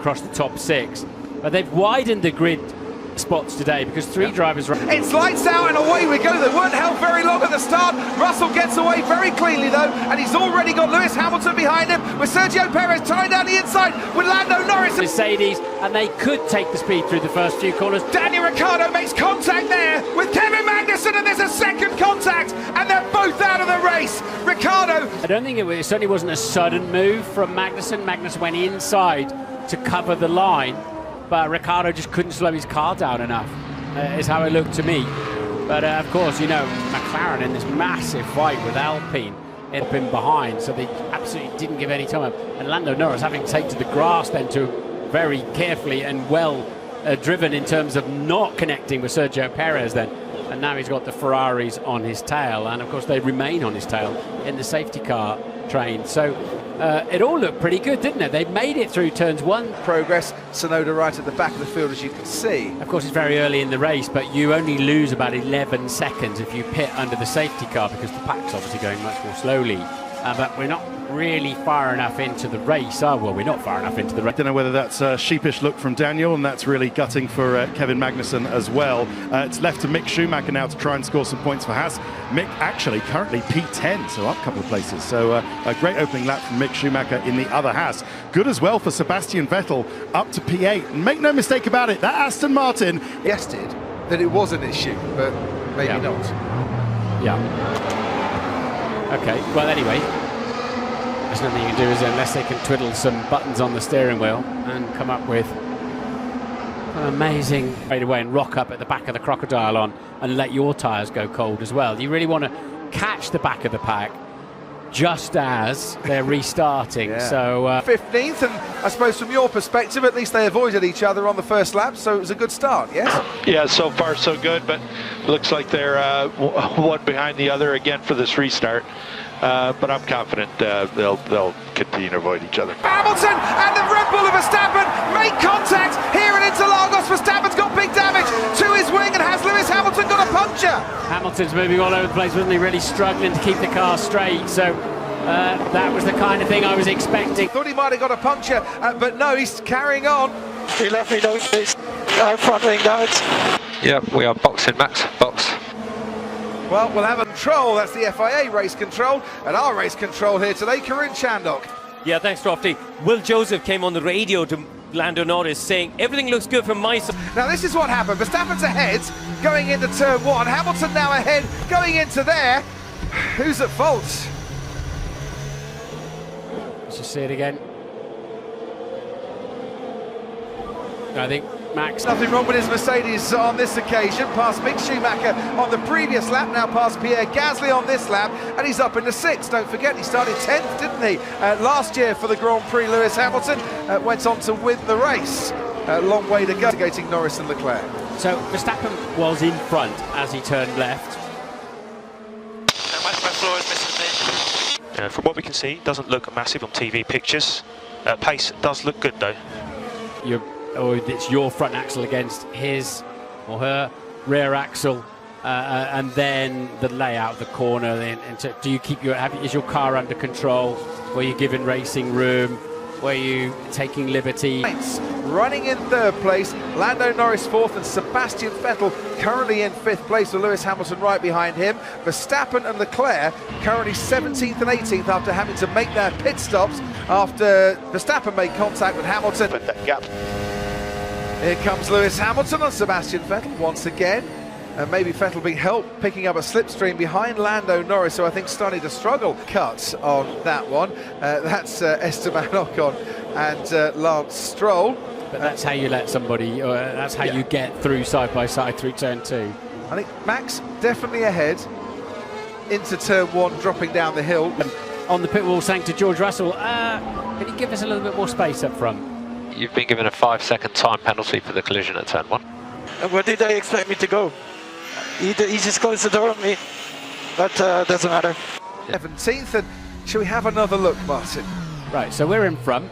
across the top 6. But they've widened the grid spots today because 3 drivers... It's lights out and away we go. They weren't held very long at the start. Russell gets away very cleanly though, and he's already got Lewis Hamilton behind him, with Sergio Perez tying down the inside with Lando Norris. Mercedes, and they could take the speed through the first few corners. Daniel Ricciardo makes contact there with Kevin Magnussen, and there's a second contact, and they're both out of the race. Ricciardo... I don't think it certainly wasn't a sudden move from Magnussen. Magnussen went inside to cover the line, but Ricciardo just couldn't slow his car down enough, is how it looked to me. But of course, you know, McLaren in this massive fight with Alpine had been behind, so they absolutely didn't give any time up. And Lando Norris having to take to the grass then to very carefully and well driven in terms of not connecting with Sergio Perez then. And now he's got the Ferraris on his tail, and of course they remain on his tail in the safety car train. So it all looked pretty good, didn't it? They made it through turns 1. Progress, Tsunoda right at the back of the field, as you can see. Of course, it's very early in the race, but you only lose about 11 seconds if you pit under the safety car, because the pack's obviously going much more slowly. But we're not really far enough into the race. Oh, well, we're not far enough into the race. I don't know whether that's a sheepish look from Daniel, and that's really gutting for Kevin Magnussen as well. It's left to Mick Schumacher now to try and score some points for Haas. Mick actually currently P10, so up a couple of places. So a great opening lap from Mick Schumacher in the other Haas. Good as well for Sebastian Vettel, up to P8. And make no mistake about it, that Aston Martin... Suggested that it was an issue, but maybe not. Yeah. Okay, well, anyway, there's nothing you can do, is there, unless they can twiddle some buttons on the steering wheel and come up with an amazing straight away and rock up at the back of the crocodile on and let your tyres go cold as well. You really want to catch the back of the pack just as they're restarting. Yeah. So 15th, and I suppose from your perspective, at least they avoided each other on the first lap, so it was a good start, yes? Yeah, so far so good, but looks like they're one behind the other again for this restart. But I'm confident they'll continue to avoid each other. Hamilton and the Red Bull of Verstappen make contact here in Interlagos. Verstappen's got big damage to his wing, and has Lewis Hamilton got a puncture? Hamilton's moving all over the place, wasn't he? Really struggling to keep the car straight. So that was the kind of thing I was expecting. Thought he might have got a puncture, but no, he's carrying on. He left me no space. Our front wing damage. Yeah, we are boxing, Max. Box. Well, we'll have a control. That's the FIA race control, and our race control here today, Karun Chandok. Yeah, thanks, Crofty. Will Joseph came on the radio to Lando Norris saying, everything looks good from my side. Now, this is what happened. Verstappen's ahead going into turn 1. Hamilton now ahead going into there. Who's at fault? Let's just see it again. I think Max... Nothing wrong with his Mercedes on this occasion. Past Mick Schumacher on the previous lap, now past Pierre Gasly on this lap, and he's up into 6th. Don't forget, he started 10th, didn't he? Last year for the Grand Prix, Lewis Hamilton went on to win the race. Long way to go, mitigating Norris and Leclerc. So Verstappen was in front as he turned left. From what we can see, doesn't look massive on TV pictures. Pace does look good though. It's your front axle against his or her rear axle, and then the layout of the corner. Do you keep is your car under control? Were you given racing room? Were you taking liberty? Running in 3rd place, Lando Norris 4th, and Sebastian Vettel currently in 5th place with Lewis Hamilton right behind him. Verstappen and Leclerc currently 17th and 18th after having to make their pit stops after Verstappen made contact with Hamilton. But that gap. Here comes Lewis Hamilton on Sebastian Vettel once again. And maybe Vettel being helped picking up a slipstream behind Lando Norris, who I think starting to struggle. Cut on that one. That's Esteban Ocon and Lance Stroll. But that's how you let somebody, that's how you get through side by side through turn 2. I think Max definitely ahead into turn 1, dropping down the hill. And on the pit wall saying to George Russell, can you give us a little bit more space up front? You've been given a 5-second time penalty for the collision at turn 1. And where did they expect me to go? He just closed the door on me, but doesn't matter. 17th, and shall we have another look, Martin? Right, so we're in front.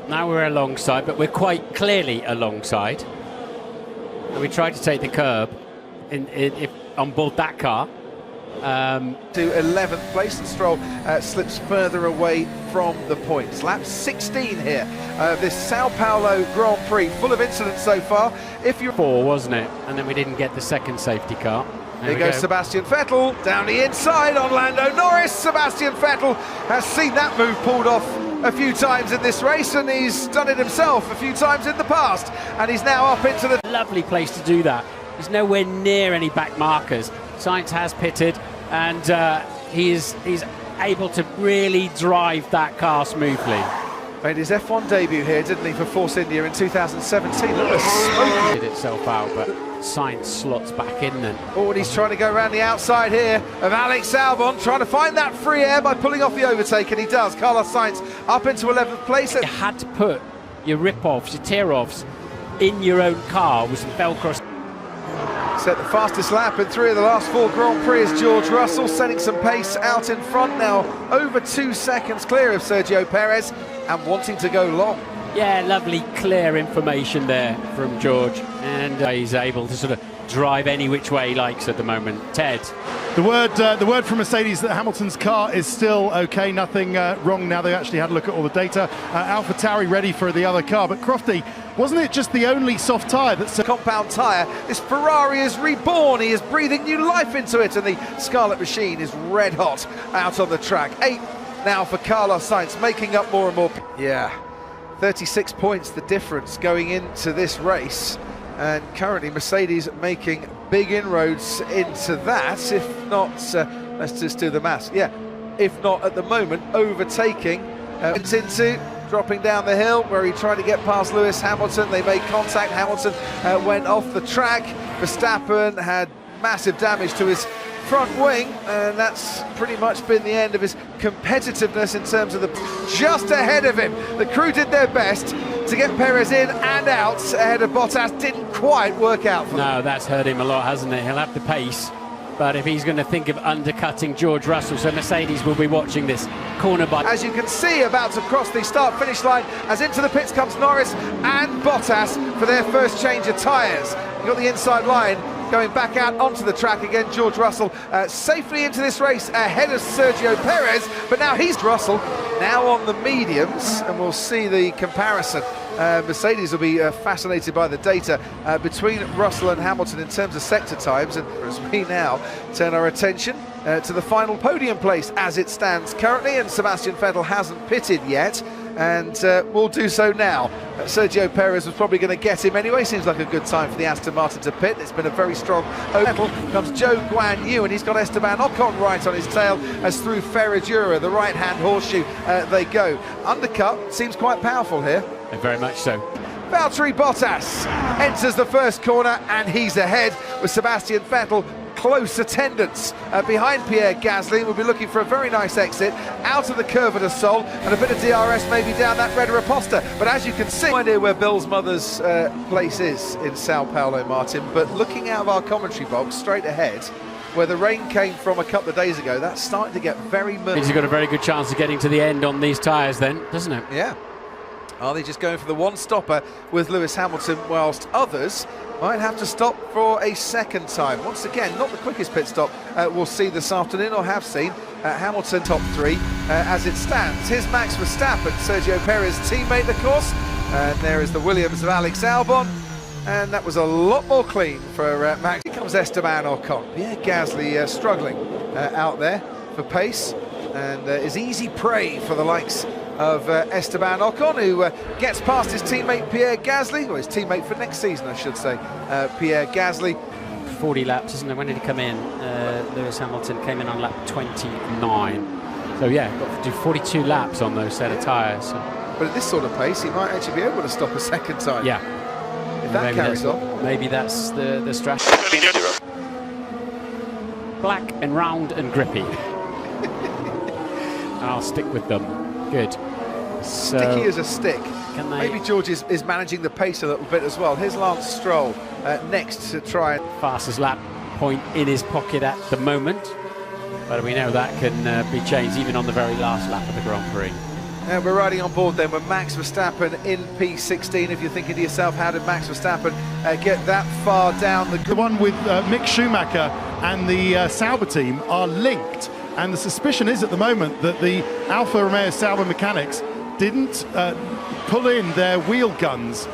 Now we're alongside, but we're quite clearly alongside. And we tried to take the curb on board that car. To 11th place, and Stroll slips further away from the points. Lap 16 here. This Sao Paulo Grand Prix, full of incidents so far. If you're 4, wasn't it? And then we didn't get the second safety car. There goes Sebastian Vettel down the inside on Lando Norris. Sebastian Vettel has seen that move pulled off a few times in this race, and he's done it himself a few times in the past, and he's now up into the lovely place to do that. He's nowhere near any back markers. Sainz has pitted, and he's able to really drive that car smoothly. Made his F1 debut here, didn't he, for Force India in 2017. Look at smoking. Did itself out, but Sainz slots back in then. Oh, and he's trying to go around the outside here of Alex Albon, trying to find that free air by pulling off the overtake, and he does. Carlos Sainz up into 11th place. You had to put your rip-offs, your tear-offs in your own car with some Velcro. Set the fastest lap in 3 of the last 4 Grand Prix is George Russell, sending some pace out in front now, over 2 seconds clear of Sergio Perez, and wanting to go long. Yeah, lovely, clear information there from George, and he's able to sort of drive any which way he likes at the moment. Ted. The word from Mercedes that Hamilton's car is still okay, nothing wrong now. They actually had a look at all the data. AlphaTauri ready for the other car, but Crofty, wasn't it just the only soft tyre that's... Compound tyre, this Ferrari is reborn, he is breathing new life into it, and the Scarlet Machine is red hot out on the track. 8 now for Carlos Sainz, making up more and more. Yeah, 36 points the difference going into this race, and currently Mercedes making big inroads into that, if not, let's just do the maths, yeah, if not at the moment, overtaking, into dropping down the hill where he tried to get past Lewis Hamilton. They made contact, Hamilton went off the track, Verstappen had massive damage to his front wing, and that's pretty much been the end of his competitiveness in terms of the... Just ahead of him, the crew did their best to get Perez in and out ahead of Bottas. Didn't quite work out for them. No, that's hurt him a lot, hasn't it? He'll have the pace, but if he's going to think of undercutting George Russell, so Mercedes will be watching this corner by... As you can see, about to cross the start-finish line, as into the pits comes Norris and Bottas for their first change of tyres. You've got the inside line going back out onto the track again. George Russell safely into this race ahead of Sergio Perez, but now he's Russell now on the mediums, and we'll see the comparison. Mercedes will be fascinated by the data between Russell and Hamilton in terms of sector times, and as we now turn our attention to the final podium place as it stands currently, and Sebastian Vettel hasn't pitted yet, and will do so now. Sergio Perez was probably going to get him anyway. Seems like a good time for the Aston Martin to pit. It's been a very strong battle. Comes Joe Guan Yu, and he's got Esteban Ocon right on his tail as through Ferradura, the right-hand horseshoe, they go. Undercut seems quite powerful here. Very much so. Valtteri Bottas enters the first corner, and he's ahead with Sebastian Vettel. Close attendance behind Pierre Gasly. We'll be looking for a very nice exit out of the Curva de Sol, and a bit of DRS maybe down that Red Raposta. But as you can see, no idea where Bill's mother's place is in Sao Paulo, Martin, but looking out of our commentary box straight ahead, where the rain came from a couple of days ago, that's starting to get very murky. He's got a very good chance of getting to the end on these tyres then, doesn't it? Yeah. Are they just going for the one-stopper with Lewis Hamilton, whilst others might have to stop for a second time? Once again, not the quickest pit stop we'll see this afternoon, or have seen. Hamilton top 3 as it stands. Here's Max Verstappen, Sergio Perez teammate, of course, and there is the Williams of Alex Albon, and that was a lot more clean for Max. Here comes Esteban Ocon. Pierre Gasly struggling out there for pace, and is easy prey for the likes of Esteban Ocon, who gets past his teammate Pierre Gasly, or his teammate for next season, I should say, Pierre Gasly. 40 laps, isn't it? When did he come in? Lewis Hamilton came in on lap 29. So yeah, got to do 42 laps on those set of tyres. So. But at this sort of pace, he might actually be able to stop a second time. Yeah. If that maybe carries on. Maybe that's the strategy. Black and round and grippy. I'll stick with them. Good. So sticky as a stick. Maybe George is managing the pace a little bit as well. Here's Lance Stroll next to try. Fastest lap point in his pocket at the moment, but we know that can be changed even on the very last lap of the Grand Prix. And we're riding on board then with Max Verstappen in P16. If you're thinking to yourself, how did Max Verstappen get that far down the... The one with Mick Schumacher and the Sauber team are linked. And the suspicion is at the moment that the Alfa Romeo Sauber mechanics didn't pull in their wheel guns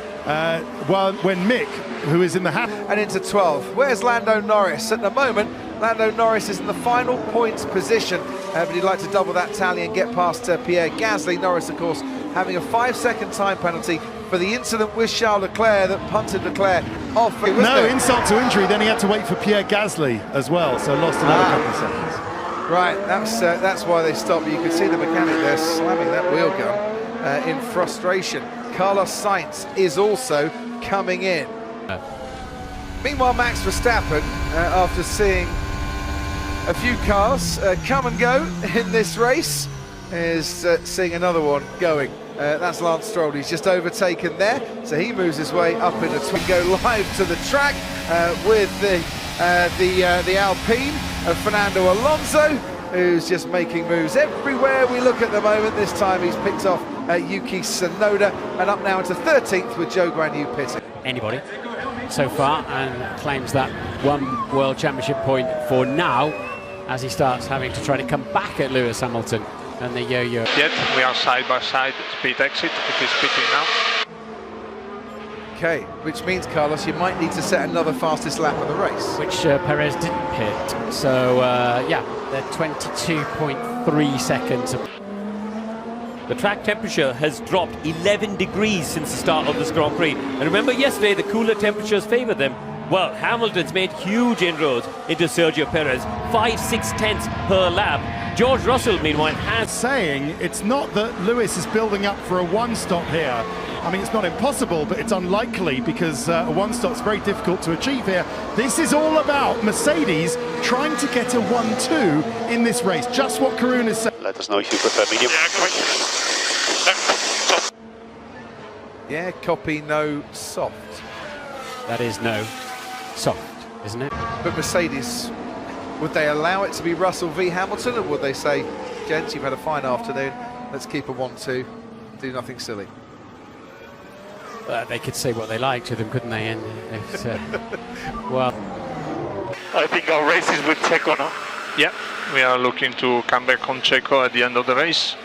when Mick, who is in the and into 12. Where's Lando Norris? At the moment, Lando Norris is in the final points position, but he'd like to double that tally and get past Pierre Gasly. Norris, of course, having a 5-second time penalty for the incident with Charles Leclerc that punted Leclerc off. No, insult to injury, then he had to wait for Pierre Gasly as well, so lost another couple of seconds. Right, that's why they stopped. You could see the mechanic there slamming that wheel gun in frustration. Carlos Sainz is also coming in. Meanwhile, Max Verstappen, after seeing a few cars come and go in this race, is seeing another one going. That's Lance Stroll. He's just overtaken there, so he moves his way up in a twin. Go live to the track with the Alpine of Fernando Alonso, who's just making moves everywhere we look at the moment. This time he's picked off Yuki Tsunoda, and up now into 13th with Joe Guan Yu pitting. Anybody so far, and claims that one World Championship point for now, as he starts having to try to come back at Lewis Hamilton and the yo-yo. Yet we are side by side at pit exit if he's pitting now. Okay, which means, Carlos, you might need to set another fastest lap of the race. Which Perez didn't pit. So, yeah, they're 22.3 seconds. The track temperature has dropped 11 degrees since the start of this Grand Prix. And remember yesterday, the cooler temperatures favoured them. Well, Hamilton's made huge inroads into Sergio Perez, 5-6 tenths per lap. George Russell, meanwhile, has... Saying it's not that Lewis is building up for a one-stop here. I mean, it's not impossible, but it's unlikely because a one-stop's very difficult to achieve here. This is all about Mercedes trying to get a 1-2 in this race. Just what Karun has said. Let us know if you prefer medium. Yeah, copy no soft. That is no soft, isn't it? But Mercedes, would they allow it to be Russell v Hamilton, or would they say, gents, you've had a fine afternoon, let's keep a 1-2, do nothing silly? They could say what they like to them, couldn't they? And it's, well, I think our race is with Checo now. Yeah, we are looking to come back on Checo at the end of the race.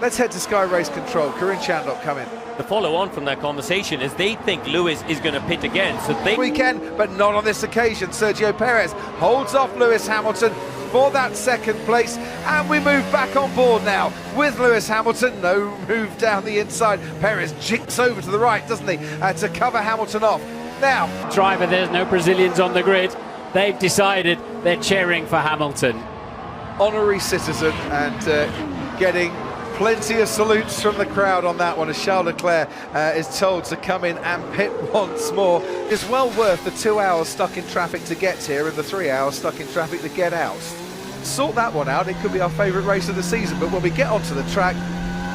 Let's head to Sky Race Control. Karun Chandok, come in. The follow-on from that conversation is they think Lewis is going to pit again, so they... Weekend, but not on this occasion. Sergio Perez holds off Lewis Hamilton for that second place, and we move back on board now with Lewis Hamilton. No move down the inside. Perez jinks over to the right, doesn't he, to cover Hamilton off. Now, driver, there's no Brazilians on the grid. They've decided they're cheering for Hamilton. Honorary citizen, and getting plenty of salutes from the crowd on that one as Charles Leclerc is told to come in and pit once more. It's well worth the 2 hours stuck in traffic to get here and the 3 hours stuck in traffic to get out. Sort that one out, it could be our favourite race of the season, but when we get onto the track,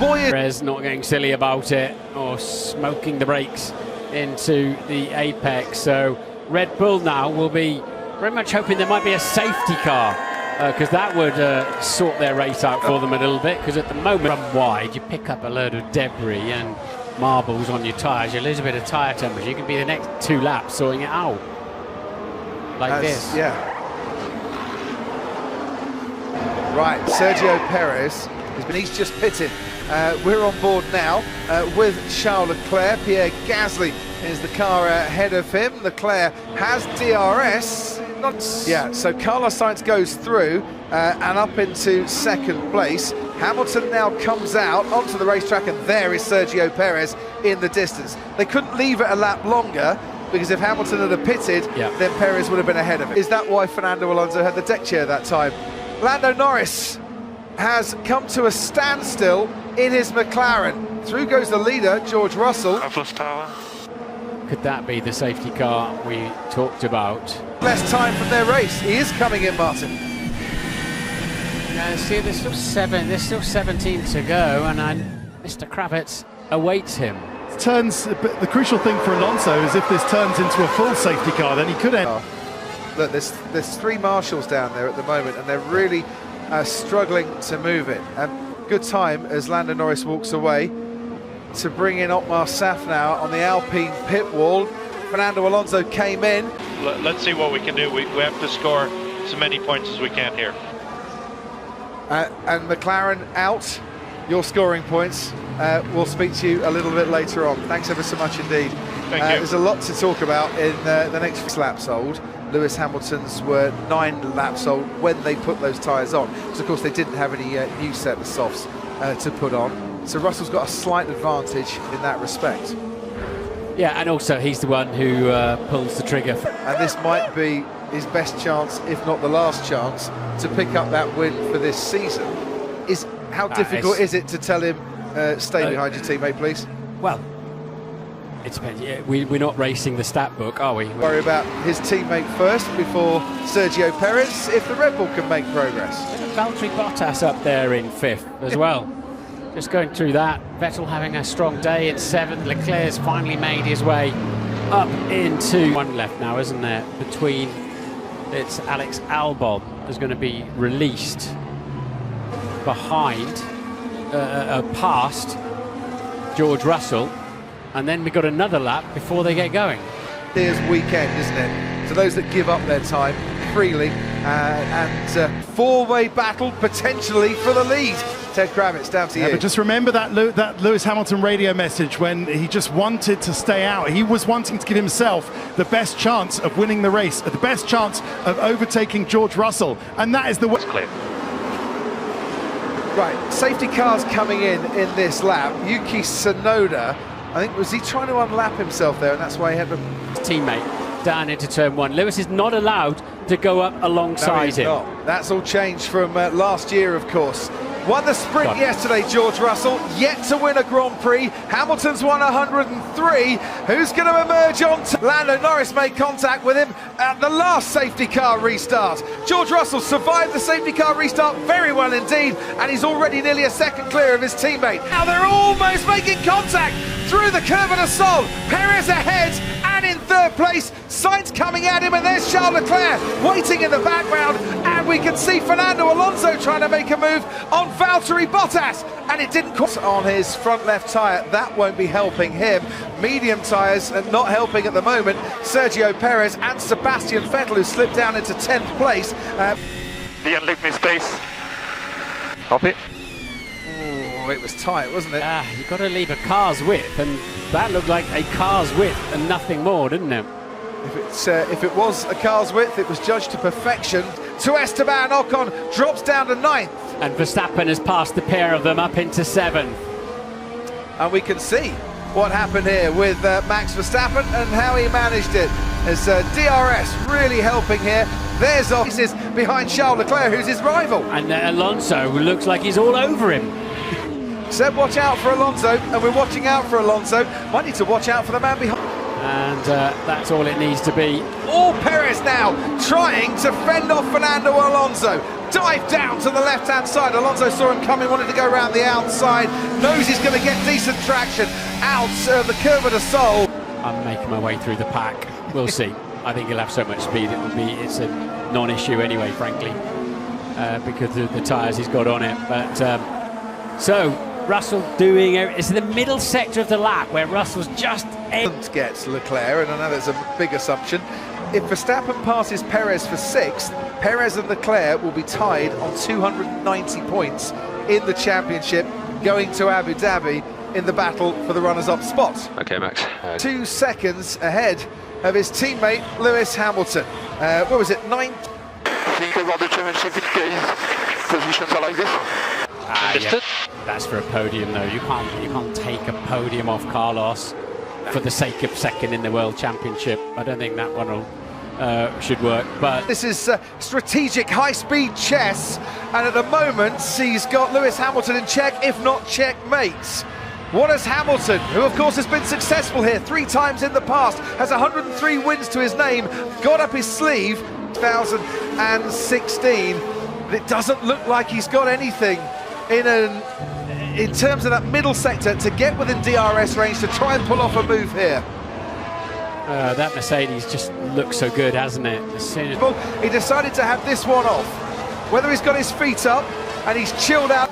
boy... Perez not getting silly about it or smoking the brakes into the apex, so Red Bull now will be very much hoping there might be a safety car, because that would sort their race out for them a little bit, because at the moment, from wide, you pick up a load of debris and marbles on your tyres, you lose a bit of tyre temperature, you can be the next 2 laps sorting it out. Like this. Yeah. Right, Sergio Perez, he's just pitted. We're on board now with Charles Leclerc. Pierre Gasly is the car ahead of him. Leclerc has DRS. Yeah, so Carlos Sainz goes through and up into second place. Hamilton now comes out onto the racetrack, and there is Sergio Perez in the distance. They couldn't leave it a lap longer, because if Hamilton had pitted, then Perez would have been ahead of him. Is that why Fernando Alonso had the deck chair that time? Lando Norris has come to a standstill in his McLaren. Through goes the leader, George Russell. Could that be the safety car we talked about? Less time from their race. He is coming in, Martin. See, there's still 17 to go, and Mr. Kravitz awaits him. Turns, but the crucial thing for Alonso is if this turns into a full safety car, then he could end. Look, there's 3 marshals down there at the moment, and they're really struggling to move it. Good time as Lando Norris walks away to bring in Otmar Safnauer on the Alpine pit wall. Fernando Alonso came in. Let's see what we can do. We have to score as many points as we can here. And McLaren out, your scoring points. We'll speak to you a little bit later on. Thanks ever so much indeed. Thank you. There's a lot to talk about in the next laps sold. Lewis Hamilton's were 9 laps old when they put those tyres on. So of course they didn't have any new set of softs to put on. So Russell's got a slight advantage in that respect. Yeah, and also he's the one who pulls the trigger. And this might be his best chance, if not the last chance, to pick up that win for this season. How difficult is it to tell him, stay behind your teammate, please? Well, it depends. Yeah, we're not racing the stat book, are we? Worry about his teammate first before Sergio Perez, if the Red Bull can make progress. Valtteri Bottas up there in 5th as well. Just going through that. Vettel having a strong day in 7th. Leclerc's finally made his way up into one left now, isn't there? Between it's Alex Albon is going to be released behind, past George Russell, and then we've got another lap before they get going. Here's weekend, isn't it? So those that give up their time freely, and four-way battle potentially for the lead. Ted Kravitz, down to you. But just remember that Lewis Hamilton radio message when he just wanted to stay out. He was wanting to give himself the best chance of winning the race, the best chance of overtaking George Russell, and that is the way. Clear. Right, safety cars coming in this lap. Yuki Tsunoda, I think, was he trying to unlap himself there, and that's why he had to... Teammate down into turn 1. Lewis is not allowed to go up alongside him. Not. That's all changed from last year, of course. Won the sprint yesterday, George Russell, yet to win a Grand Prix. Hamilton's won 103. Who's going to emerge on top? Lando Norris made contact with him at the last safety car restart. George Russell survived the safety car restart very well indeed, and he's already nearly a second clear of his teammate. Now they're almost making contact through the curve of the Sol. Perez ahead, and in 3rd place, Sainz coming at him, and there's Charles Leclerc waiting in the background, and we can see Fernando Alonso trying to make a move on Valtteri Bottas, and it didn't cost on his front left tyre. That won't be helping him. Medium tyres are not helping at the moment. Sergio Perez and Sebastian Vettel, who slipped down into 10th place. Leave me space. Copy. Oh, it was tight, wasn't it? You've got to leave a car's width, and that looked like a car's width and nothing more, didn't it? If it was a car's width, it was judged to perfection. To Esteban Ocon, drops down to 9th. And Verstappen has passed the pair of them up into 7th. And we can see what happened here with Max Verstappen and how he managed it. As DRS really helping here. There's offices behind Charles Leclerc, who's his rival. And Alonso looks like he's all over him. Said watch out for Alonso, and we're watching out for Alonso. Might need to watch out for the man behind. And that's all it needs to be. All Perez now trying to fend off Fernando Alonso. Dive down to the left-hand side. Alonso saw him coming, wanted to go around the outside. Knows he's going to get decent traction out of the curve of the Sol. I'm making my way through the pack. We'll see. I think he'll have so much speed. It's a non-issue anyway, frankly, because of the tyres he's got on it. But so Russell doing it's in the middle sector of the lap where Russell's just gets Leclerc, and I know that's a big assumption. If Verstappen passes Perez for 6th, Perez and Leclerc will be tied on 290 points in the championship, going to Abu Dhabi in the battle for the runners-up spot. Okay, Max. 2 seconds ahead of his teammate Lewis Hamilton. What was it, 9th? Think about the championship in case positions are like this. Understood. Yeah. That's for a podium, though. You can't take a podium off Carlos for the sake of 2nd in the World Championship. I don't think that one should work. But this is strategic high-speed chess, and at the moment he's got Lewis Hamilton in check, if not checkmates. What has Hamilton, who of course has been successful here 3 times in the past, has 103 wins to his name, got up his sleeve 2016, but it doesn't look like he's got anything in terms of that middle sector to get within DRS range to try and pull off a move here. That Mercedes just looks so good, hasn't it? As soon as he decided to have this one off. Whether he's got his feet up and he's chilled out.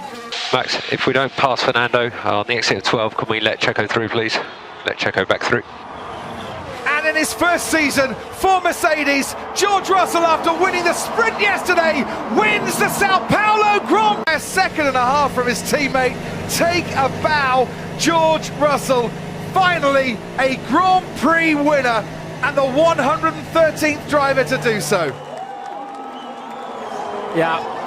Max, if we don't pass Fernando on the exit of 12, can we let Checo through, please? Let Checo back through. And an and his first season for Mercedes. George Russell, after winning the sprint yesterday, wins the Sao Paulo Grand Prix. A second and a half from his teammate. Take a bow, George Russell. Finally, a Grand Prix winner and the 113th driver to do so. Yeah,